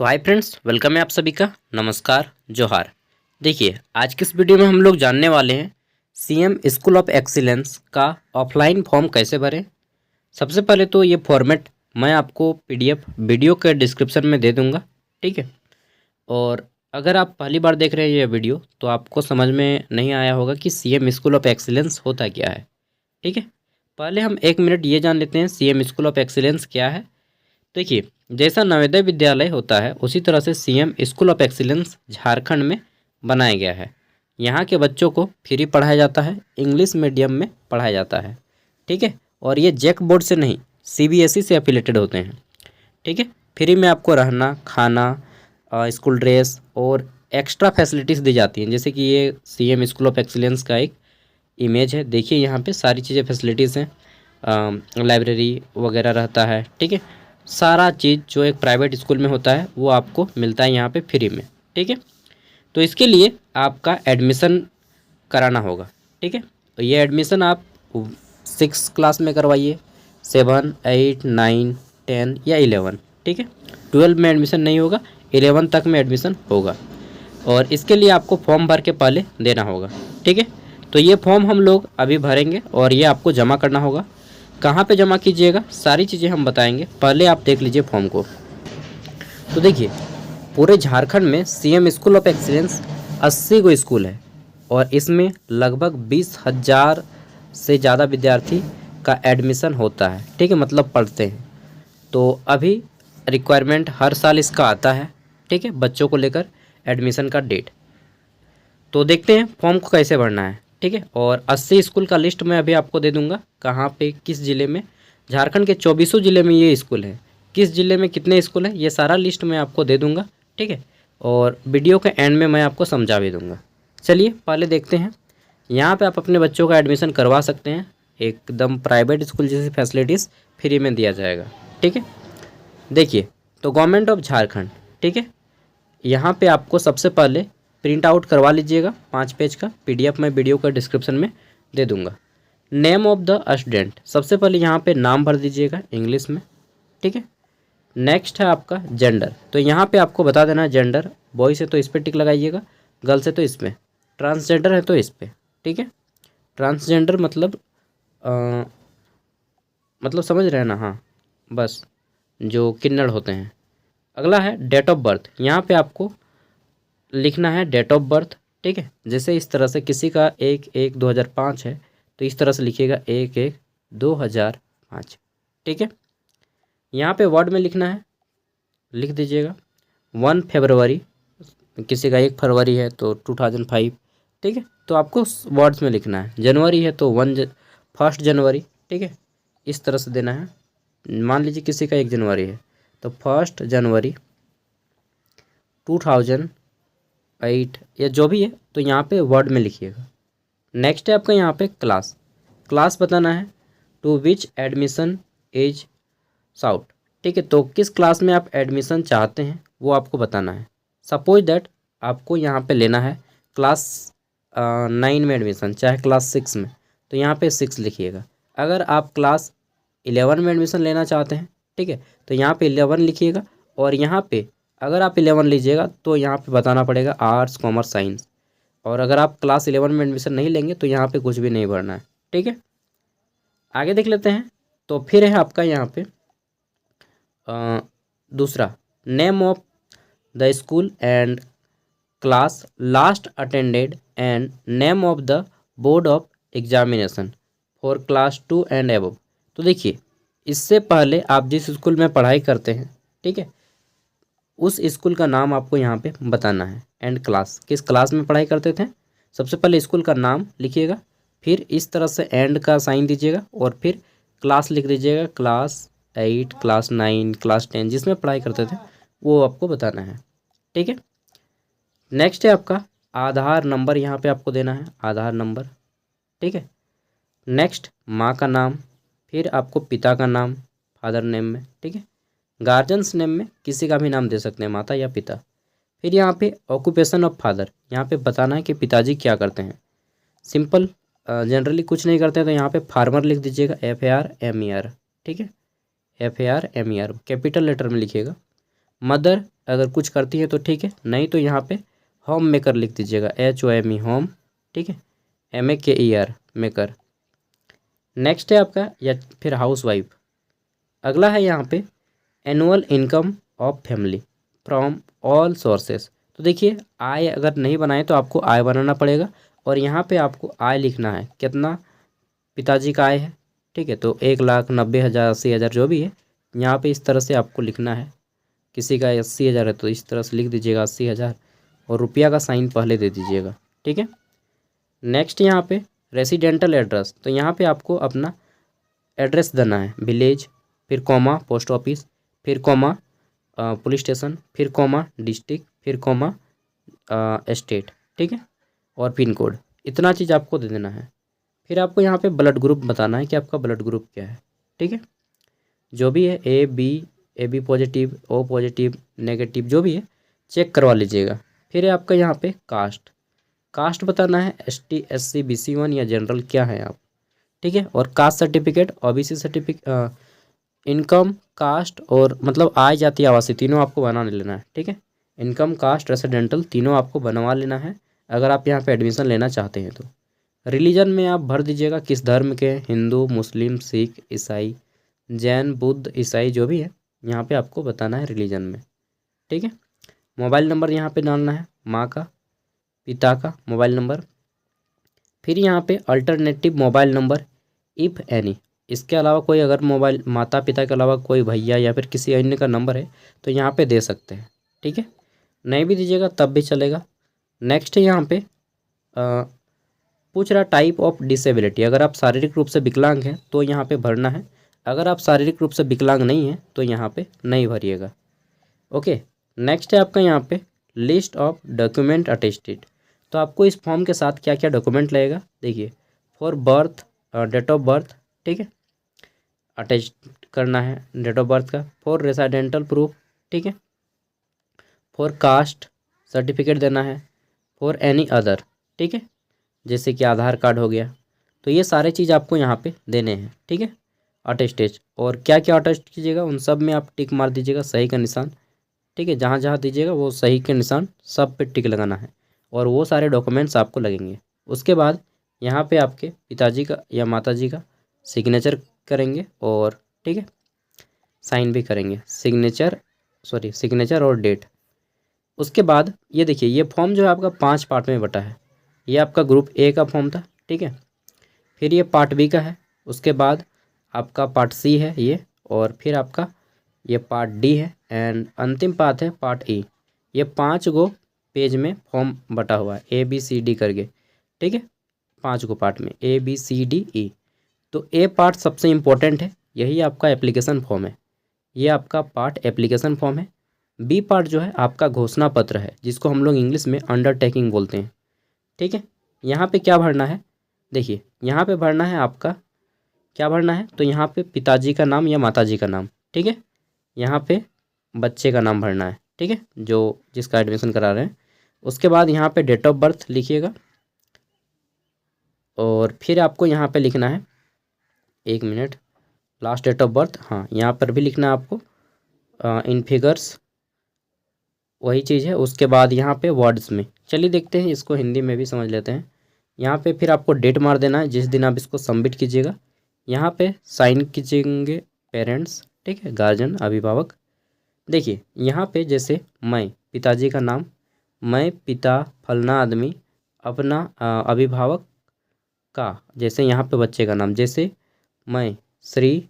तो hi friends, welcome है आप सभी का। नमस्कार, जोहार। देखिए, आज की इस वीडियो में हम लोग जानने वाले हैं सीएम स्कूल ऑफ एक्सीलेंस का ऑफलाइन फॉर्म कैसे भरें। सबसे पहले तो ये फॉर्मेट मैं आपको पीडीएफ वीडियो के डिस्क्रिप्शन में दे दूंगा, ठीक है। और अगर आप पहली बार देख रहे हैं ये वीडियो तो आपको समझ में नहीं आया होगा कि सीएम स्कूल ऑफ एक्सीलेंस होता क्या है, ठीक है। पहले हम 1 मिनट ये जान लेते हैं सीएम स्कूल ऑफ एक्सीलेंस क्या है। देखिए, जैसा नवोदय विद्यालय होता है उसी तरह से CM school of excellence Jharkhand में बनाया गया है। यहाँ के बच्चों को फ्री पढ़ाया जाता है, इंग्लिश मीडियम में पढ़ाया जाता है, ठीक है। और ये जैक बोर्ड से नहीं, सीबीएसई से एफिलेटेड होते हैं, ठीक है। फ्री में आपको रहना, खाना, स्कूल ड्रेस और एक्स्ट्रा फैसिलिटीज़ दी जाती हैं। जैसे कि ये सीएम स्कूल ऑफ एक्सीलेंस का एक इमेज है, देखिए यहाँ पे सारी चीज़ें फैसिलिटीज़ हैं, लाइब्रेरी वगैरह रहता है, ठीक है। सारा चीज़ जो एक प्राइवेट स्कूल में होता है वो आपको मिलता है यहाँ पे फ्री में, ठीक है। तो इसके लिए आपका एडमिशन कराना होगा, ठीक है। तो ये एडमिशन आप 6 क्लास में करवाइए, 7, 8, 9, 10 या 11, ठीक है। 12 में एडमिशन नहीं होगा, 11 तक में एडमिशन होगा। और इसके लिए आपको फॉर्म भर के पहले देना होगा, ठीक है। तो ये फॉर्म हम लोग अभी भरेंगे और ये आपको जमा करना होगा। कहाँ पे जमा कीजिएगा, सारी चीज़ें हम बताएंगे, पहले आप देख लीजिए फॉर्म को। तो देखिए, पूरे झारखंड में CM school of excellence 80 go school है और इसमें लगभग 20,000 से ज़्यादा विद्यार्थी का एडमिशन होता है, ठीक है, मतलब पढ़ते हैं। तो अभी रिक्वायरमेंट हर साल इसका आता है, ठीक है, बच्चों को लेकर एडमिशन का डेट। तो देखते हैं फॉर्म को कैसे भरना है, ठीक है। और 80 स्कूल का लिस्ट मैं अभी आपको दे दूंगा, कहाँ पे किस ज़िले में। झारखंड के 24 ज़िले में ये स्कूल है, किस ज़िले में कितने स्कूल है ये सारा लिस्ट मैं आपको दे दूंगा, ठीक है। और वीडियो के एंड में मैं आपको समझा भी दूंगा। चलिए पहले देखते हैं। यहाँ पे आप अपने बच्चों का एडमिशन करवा सकते हैं, एकदम प्राइवेट स्कूल जैसी फैसिलिटीज़ फ्री में दिया जाएगा, ठीक है। देखिए, तो गवर्नमेंट ऑफ झारखंड, ठीक है। यहाँ पे आपको सबसे पहले प्रिंट आउट करवा लीजिएगा 5 पेज का, पीडीएफ मैं वीडियो का डिस्क्रिप्शन में दे दूंगा। नेम ऑफ द स्टूडेंट, सबसे पहले यहाँ पे नाम भर दीजिएगा इंग्लिश में, ठीक है। नेक्स्ट है आपका जेंडर, तो यहाँ पे आपको बता देना है जेंडर, बॉयज़ है तो इस पर टिक लगाइएगा, गर्ल्स है तो इस पर, ट्रांसजेंडर है तो इस पर, ठीक है। ट्रांसजेंडर मतलब समझ रहे हैं ना, हाँ, बस जो किन्नड़ होते हैं। अगला है डेट ऑफ बर्थ, यहाँ पे आपको लिखना है डेट ऑफ बर्थ, ठीक है। जैसे इस तरह से किसी का 1/1/2005 है तो इस तरह से लिखिएगा 1/1/2005, ठीक है। यहाँ पे वर्ड में लिखना है, लिख दीजिएगा 1 फरवरी, किसी का 1 फरवरी है तो 2005, ठीक है। तो आपको वर्ड्स में लिखना है। जनवरी है तो 1 जनवरी, ठीक है, इस तरह से देना है। मान लीजिए किसी का 1 जनवरी है तो 1 जनवरी 2008 या जो भी है तो यहाँ पे वर्ड में लिखिएगा। नेक्स्ट है आपका यहाँ पे क्लास, क्लास बताना है to which admission is sought, ठीक है। तो किस क्लास में आप एडमिशन चाहते हैं वो आपको बताना है। सपोज दैट आपको यहाँ पे लेना है क्लास 9 में एडमिशन, चाहे क्लास 6 में, तो यहाँ पे 6 लिखिएगा। अगर आप क्लास 11 में एडमिशन लेना चाहते हैं, ठीक है, तो यहाँ पे 11 लिखिएगा। और यहाँ पे अगर आप 11 लीजिएगा तो यहाँ पे बताना पड़ेगा आर्ट्स, कॉमर्स, साइंस। और अगर आप क्लास 11 में एडमिशन नहीं लेंगे तो यहाँ पे कुछ भी नहीं भरना है, ठीक है। आगे देख लेते हैं। तो फिर है आपका यहाँ पे दूसरा, name of the school and class last attended and name of the board of examination for class 2 and above. तो देखिए, इससे पहले आप जिस स्कूल में पढ़ाई करते हैं, ठीक है, उस स्कूल का नाम आपको यहाँ पे बताना है। एंड क्लास, किस क्लास में पढ़ाई करते थे, सबसे पहले स्कूल का नाम लिखिएगा, फिर इस तरह से एंड का साइन दीजिएगा और फिर क्लास लिख दीजिएगा, क्लास 8, क्लास 9, क्लास 10 जिसमें पढ़ाई करते थे वो आपको बताना है, ठीक है। नेक्स्ट है आपका आधार नंबर, यहाँ पे आपको देना है आधार नंबर, ठीक है। नेक्स्ट माँ का नाम, फिर आपको पिता का नाम फादर नेम में, ठीक है। गार्जियंस नेम में किसी का भी नाम दे सकते हैं, माता या पिता। फिर यहाँ पे ऑक्यूपेशन ऑफ फादर, यहाँ पे बताना है कि पिताजी क्या करते हैं। सिंपल, जनरली कुछ नहीं करते हैं तो यहाँ पे फार्मर लिख दीजिएगा, FARMER, ठीक है, FARMER कैपिटल लेटर में लिखिएगा। मदर अगर कुछ करती है तो ठीक है, नहीं तो यहाँ पे होम मेकर लिख दीजिएगा, HOME, लिख दीजिएगा HOME, ठीक है, MEKER, मेकर। नेक्स्ट है आपका या फिर हाउस वाइफ। अगला है यहाँ पे annual income of family from all sources. तो देखिए आय अगर नहीं बनाए तो आपको आय बनाना पड़ेगा, और यहाँ पे आपको आय लिखना है कितना पिताजी का आय है, ठीक है, तो 1,90,000, 80,000 जो भी है, यहाँ पे इस तरह से आपको लिखना है। किसी का 80,000 है तो इस तरह से लिख दीजिएगा 80,000, और रुपया का साइन पहले दे दीजिएगा, ठीक है। नेक्स्ट यहाँ पे रेसिडेंटल एड्रेस, तो यहाँ पे आपको अपना एड्रेस देना है, विलेज, फिर कॉमा पोस्ट ऑफिस, फिर कॉमा पुलिस स्टेशन, फिर कॉमा डिस्ट्रिक्ट, फिर कॉमा स्टेट, ठीक है, और पिन कोड। इतना चीज़ आपको दे देना है। फिर आपको यहाँ पे ब्लड ग्रुप बताना है कि आपका ब्लड ग्रुप क्या है, ठीक है, जो भी है A B positive, O positive, negative, जो भी है चेक करवा लीजिएगा। फिर है आपका यहाँ पे कास्ट बताना है, ST SC BC1 या जनरल क्या है आप, ठीक है, और caste certificate, OBC certificate, income, caste और मतलब आय जाति आवासीय तीनों आपको बना लेना है, ठीक है। इनकम, कास्ट, रेसिडेंटल तीनों आपको बनवा लेना है अगर आप यहाँ पे एडमिशन लेना चाहते हैं तो। रिलीजन में आप भर दीजिएगा किस धर्म के, हिंदू, मुस्लिम, सिख, ईसाई, जैन, बुद्ध, ईसाई, जो भी है यहाँ पे आपको बताना है रिलीजन में, ठीक है। मोबाइल नंबर यहाँ पे डालना है, माँ का, पिता का मोबाइल नंबर। फिर यहाँ पे alternative mobile number if any, इसके अलावा कोई अगर मोबाइल माता पिता के अलावा कोई भैया या फिर किसी अन्य का नंबर है तो यहाँ पे दे सकते हैं, ठीक है, नहीं भी दीजिएगा तब भी चलेगा। नेक्स्ट है यहाँ पे पूछ रहा टाइप ऑफ डिसेबिलिटी, अगर आप शारीरिक रूप से विकलांग हैं तो यहाँ पे भरना है, अगर आप शारीरिक रूप से विकलांग नहीं हैं तो यहाँ पे नहीं भरिएगा, ओके। नेक्स्ट है आपका यहाँ पे लिस्ट ऑफ डॉक्यूमेंट अटेस्टेड, तो आपको इस फॉर्म के साथ क्या क्या डॉक्यूमेंट लगेगा, देखिए, for birth, date of birth, ठीक है, अटैच करना है डेट ऑफ बर्थ का। फॉर रेसिडेंटल प्रूफ, ठीक है, फॉर कास्ट सर्टिफिकेट देना है, फॉर एनी अदर, ठीक है, जैसे कि आधार कार्ड हो गया। तो ये सारे चीज़ आपको यहाँ पे देने हैं, ठीक है, अटेस्टेज। और क्या क्या अटेस्ट कीजिएगा उन सब में आप टिक मार दीजिएगा, सही का निशान, ठीक है, जहाँ जहाँ दीजिएगा वो सही के निशान सब पे टिक लगाना है, और वो सारे डॉक्यूमेंट्स आपको लगेंगे। उसके बाद यहाँ पे आपके पिताजी का या माताजी का सिग्नेचर करेंगे, और ठीक है साइन भी करेंगे, सिग्नेचर और डेट। उसके बाद ये देखिए ये फॉर्म जो है आपका 5 पार्ट में बटा है। ये आपका ग्रुप ए का फॉर्म था, ठीक है, फिर ये पार्ट बी का है, उसके बाद आपका पार्ट सी है ये, और फिर आपका ये पार्ट डी है, एंड अंतिम पार्ट है पार्ट ई। ये 5 गो पेज में फॉर्म बटा हुआ है ABCD करके, ठीक है, 5 गो पार्ट में ABCDE। तो ए पार्ट सबसे इम्पोर्टेंट है, यही आपका एप्लीकेशन फॉर्म है, ये आपका पार्ट एप्लीकेशन फॉर्म है। बी पार्ट जो है आपका घोषणा पत्र है, जिसको हम लोग इंग्लिश में अंडरटेकिंग बोलते हैं, ठीक है। यहाँ पे क्या भरना है, देखिए यहाँ पे भरना है आपका क्या भरना है, तो यहाँ पे पिताजी का नाम या माताजी का नाम, ठीक है, यहाँ पे बच्चे का नाम भरना है, ठीक है, जो जिसका एडमिशन करा रहे हैं। उसके बाद यहाँ पे डेट ऑफ बर्थ लिखिएगा, और फिर आपको यहाँ पे लिखना है, 1 minute, last date of birth, हाँ यहाँ पर भी लिखना है आपको इन फिगर्स, वही चीज़ है। उसके बाद यहाँ पे वर्ड्स में, चलिए देखते हैं इसको हिंदी में भी समझ लेते हैं। यहाँ पे फिर आपको डेट मार देना है जिस दिन आप इसको सबमिट कीजिएगा। यहाँ पे साइन कीजिएंगे पेरेंट्स, ठीक है, गार्जियन, अभिभावक। देखिए यहाँ पे जैसे मैं पिताजी का नाम, मैं पिता फलना आदमी, अपना अभिभावक का, जैसे यहाँ पे बच्चे का नाम, जैसे मैं श्री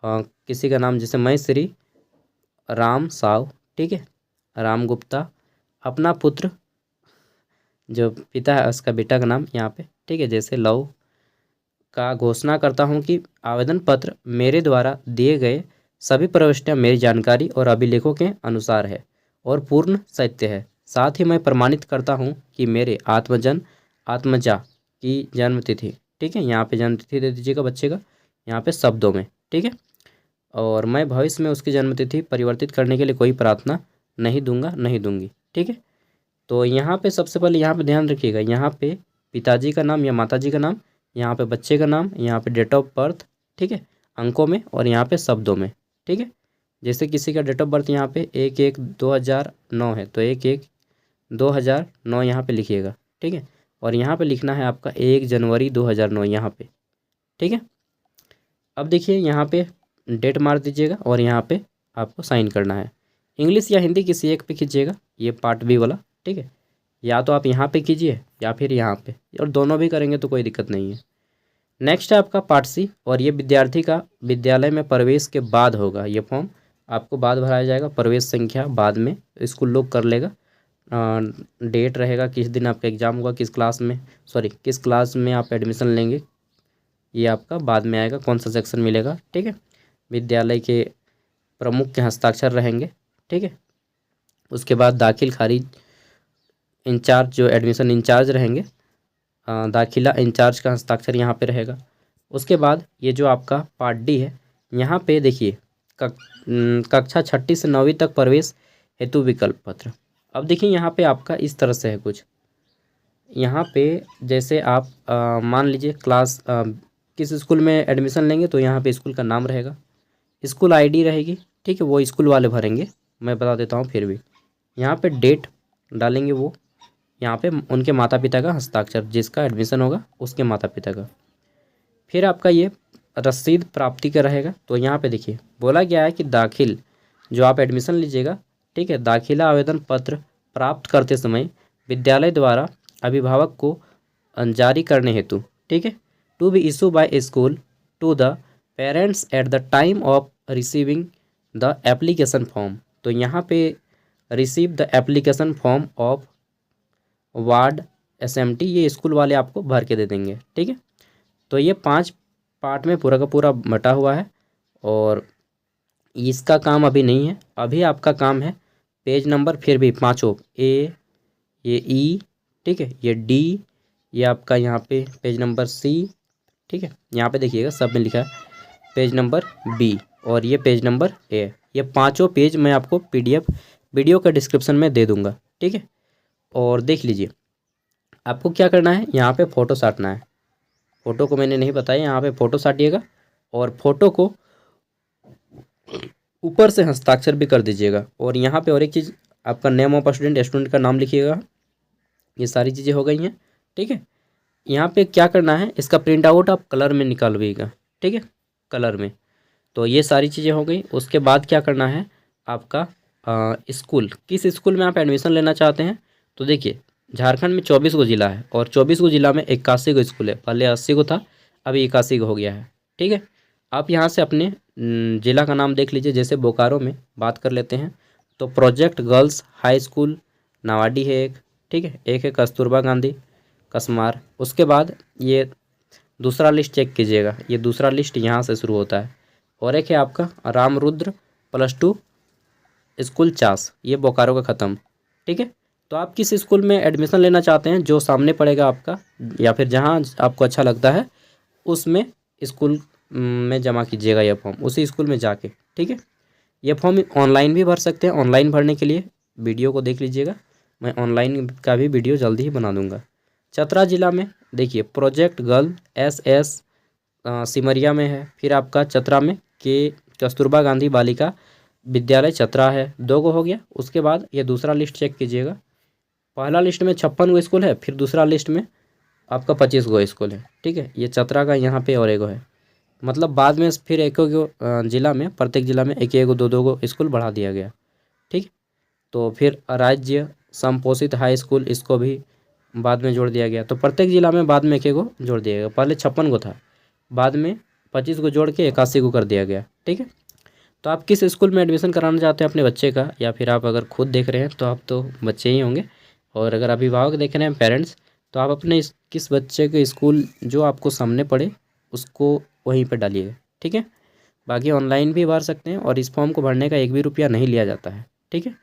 किसी का नाम, जैसे मैं श्री राम साव, ठीक है, राम गुप्ता, अपना पुत्र जो पिता है उसका बेटा का नाम यहाँ पे, ठीक है, जैसे लव का घोषणा करता हूँ कि आवेदन पत्र मेरे द्वारा दिए गए सभी प्रविष्टियाँ मेरी जानकारी और अभिलेखों के अनुसार है और पूर्ण सत्य है। साथ ही मैं प्रमाणित करता हूँ कि मेरे आत्मजा की जन्म तिथि, ठीक है, यहाँ पे जन्म तिथि दे दीजिएगा बच्चे का, यहाँ पे शब्दों में, ठीक है, और मैं भविष्य में उसकी जन्म तिथि परिवर्तित करने के लिए कोई प्रार्थना नहीं दूंगा, नहीं दूंगी, ठीक है। तो यहाँ पे सबसे पहले यहाँ पे ध्यान रखिएगा, यहाँ पे पिताजी का नाम या माताजी का नाम, यहाँ पे बच्चे का नाम, यहाँ पे डेट ऑफ बर्थ, ठीक है, अंकों में, और यहाँ पे शब्दों में, ठीक है। जैसे किसी का डेट ऑफ बर्थ यहाँ पे 1/1/2009 है तो 1/1/2009 यहाँ पे लिखिएगा, ठीक है। और यहाँ पे लिखना है आपका 1 जनवरी 2009 यहाँ पे, ठीक है। अब देखिए यहाँ पे डेट मार दीजिएगा और यहाँ पे आपको साइन करना है। इंग्लिश या हिंदी किसी एक पे कीजिएगा, ये पार्ट बी वाला, ठीक है। या तो आप यहाँ पे कीजिए या फिर यहाँ पे, और दोनों भी करेंगे तो कोई दिक्कत नहीं है। नेक्स्ट है आपका पार्ट सी, और ये विद्यार्थी का विद्यालय में प्रवेश के बाद होगा। ये फॉर्म आपको बाद भराया जाएगा, प्रवेश संख्या बाद में स्कूल लोग कर लेगा। डेट रहेगा किस दिन आपका एग्ज़ाम होगा, किस क्लास में आप एडमिशन लेंगे, ये आपका बाद में आएगा, कौन सा सेक्शन मिलेगा, ठीक है। विद्यालय के प्रमुख के हस्ताक्षर रहेंगे, ठीक है। उसके बाद दाखिल खारिज इंचार्ज, जो एडमिशन इंचार्ज रहेंगे, दाखिला इंचार्ज का हस्ताक्षर यहाँ पे रहेगा। उसके बाद ये जो आपका पार्ट डी है, यहाँ पे देखिए कक्षा 6ठी से 9वीं तक प्रवेश हेतु विकल्प पत्र। अब देखिए यहाँ पे आपका इस तरह से है कुछ, यहाँ पे जैसे आप मान लीजिए क्लास किस स्कूल में एडमिशन लेंगे तो यहाँ पे स्कूल का नाम रहेगा, स्कूल आईडी रहेगी, ठीक है, वो स्कूल वाले भरेंगे, मैं बता देता हूँ फिर भी। यहाँ पे डेट डालेंगे, वो यहाँ पे उनके माता पिता का हस्ताक्षर, जिसका एडमिशन होगा उसके माता पिता का। फिर आपका ये रसीद प्राप्ति का रहेगा, तो यहाँ पे देखिए बोला गया है कि दाखिल जो आप एडमिशन लीजिएगा, ठीक है, दाखिला आवेदन पत्र प्राप्त करते समय विद्यालय द्वारा अभिभावक को जारी करने हेतु, ठीक है, to be issue by school to the parents at the time of receiving the application form. तो यहाँ पे receive the application form of ward SMT, ये स्कूल वाले आपको भर के दे देंगे, ठीक है। तो ये 5 पार्ट में पूरा का पूरा बटा हुआ है, और इसका काम अभी नहीं है, अभी आपका काम है पेज नंबर, फिर भी पाँचों A, ये E, ठीक है, ये D, ये आपका यहाँ पे पेज नंबर C, ठीक है, यहाँ पे देखिएगा सब में लिखा है पेज नंबर B, और ये पेज नंबर A। ये पाँचों पेज मैं आपको PDF वीडियो का डिस्क्रिप्शन में दे दूँगा, ठीक है। और देख लीजिए आपको क्या करना है, यहाँ पे फ़ोटो साटना है। फ़ोटो को मैंने नहीं बताया, यहाँ पे फ़ोटो साटिएगा और फ़ोटो को ऊपर से हस्ताक्षर भी कर दीजिएगा। और यहाँ पे और एक चीज़, आपका नेम ऑफ स्टूडेंट का नाम लिखिएगा। ये सारी चीज़ें हो गई हैं, ठीक है। यहाँ पे क्या करना है, इसका प्रिंट आउट आप कलर में निकालवाइएगा, ठीक है, कलर में। तो ये सारी चीज़ें हो गई। उसके बाद क्या करना है, आपका स्कूल, किस स्कूल में आप एडमिशन लेना चाहते हैं। तो देखिए झारखंड में 24 गो जिला है, और 24 गो जिला में 81 गो स्कूल है। पहले 80 गो था, अभी 81 गो हो गया है, ठीक है। आप यहाँ से अपने ज़िला का नाम देख लीजिए। जैसे बोकारो में बात कर लेते हैं तो प्रोजेक्ट गर्ल्स हाई स्कूल नावाडी है एक, ठीक है, एक है कस्तूरबा गांधी कसमार। उसके बाद ये दूसरा लिस्ट चेक कीजिएगा, ये दूसरा लिस्ट यहाँ से शुरू होता है। और एक है आपका रामरुद्र +2 स्कूल चास, ये बोकारो का ख़त्म, ठीक है। तो आप किस स्कूल में एडमिशन लेना चाहते हैं, जो सामने पड़ेगा आपका, या फिर जहाँ आपको अच्छा लगता है उसमें स्कूल में जमा कीजिएगा यह फॉर्म, उसी स्कूल में जाके, ठीक है। यह फॉर्म ऑनलाइन भी भर सकते हैं। ऑनलाइन भरने के लिए वीडियो को देख लीजिएगा, मैं ऑनलाइन का भी वीडियो जल्दी ही बना दूंगा। चतरा ज़िला में देखिए प्रोजेक्ट गर्ल SS सिमरिया में है। फिर आपका चतरा में के कस्तूरबा गांधी बालिका विद्यालय चतरा है, 2 गो हो गया। उसके बाद ये दूसरा लिस्ट चेक कीजिएगा, पहला लिस्ट में 56 गो स्कूल है, फिर दूसरा लिस्ट में आपका 25 गो स्कूल है, ठीक है। ये चतरा का यहाँ पे और एगो है, मतलब बाद में फिर एक जिला में, प्रत्येक जिला में एक गो 2 गो स्कूल बढ़ा दिया गया, ठीक। तो फिर राज्य संपोषित हाई स्कूल, इसको भी बाद में जोड़ दिया गया। तो प्रत्येक जिला में बाद में एक गो जोड़ दिया गया। पहले 56 गो था, बाद में 25 गो जोड़ के 81 गो कर दिया गया, ठीक है। तो आप किस स्कूल में एडमिशन कराना चाहते हैं अपने बच्चे का, या फिर आप अगर खुद देख रहे हैं तो आप तो बच्चे ही होंगे, और अगर अभिभावक देख रहे हैं पेरेंट्स, तो आप अपने किस बच्चे के स्कूल जो आपको सामने पड़े उसको वहीं पर डालिएगा, ठीक है। बाकी ऑनलाइन भी भर सकते हैं, और इस फॉर्म को भरने का 1 भी रुपया नहीं लिया जाता है, ठीक है।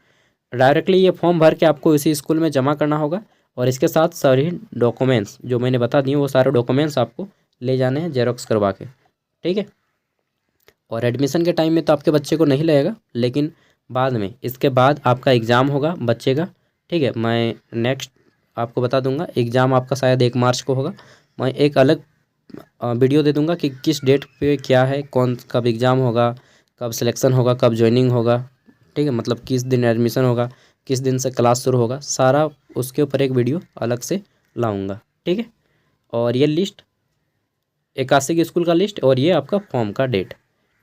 डायरेक्टली ये फॉर्म भर के आपको इसी स्कूल में जमा करना होगा, और इसके साथ सारे डॉक्यूमेंट्स जो मैंने बता दिए वो सारे डॉक्यूमेंट्स आपको ले जाने हैं जेरोक्स करवा के, ठीक है। और एडमिशन के टाइम में तो आपके बच्चे को नहीं लगेगा, लेकिन बाद में, इसके बाद आपका एग्ज़ाम होगा बच्चे का, ठीक है। मैं नेक्स्ट आपको बता दूंगा, एग्ज़ाम आपका शायद 1 मार्च को होगा। मैं एक अलग वीडियो दे दूंगा कि किस डेट पे क्या है, कौन कब एग्ज़ाम होगा, कब सिलेक्शन होगा, कब ज्वाइनिंग होगा, ठीक है, मतलब किस दिन एडमिशन होगा, किस दिन से क्लास शुरू होगा, सारा उसके ऊपर एक वीडियो अलग से लाऊंगा, ठीक है। और ये लिस्ट 81 की स्कूल का लिस्ट और ये आपका फॉर्म का डेट,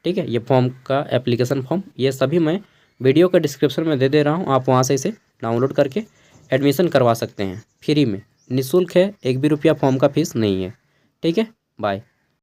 ठीक है, ये फॉर्म का एप्लीकेशन फॉर्म, ये सभी मैं वीडियो का डिस्क्रिप्शन में दे रहा हूँ। आप वहाँ से इसे डाउनलोड करके एडमिशन करवा सकते हैं फ्री में, निःशुल्क है, एक भी रुपया फॉर्म का फीस नहीं है, ठीक है। बाय।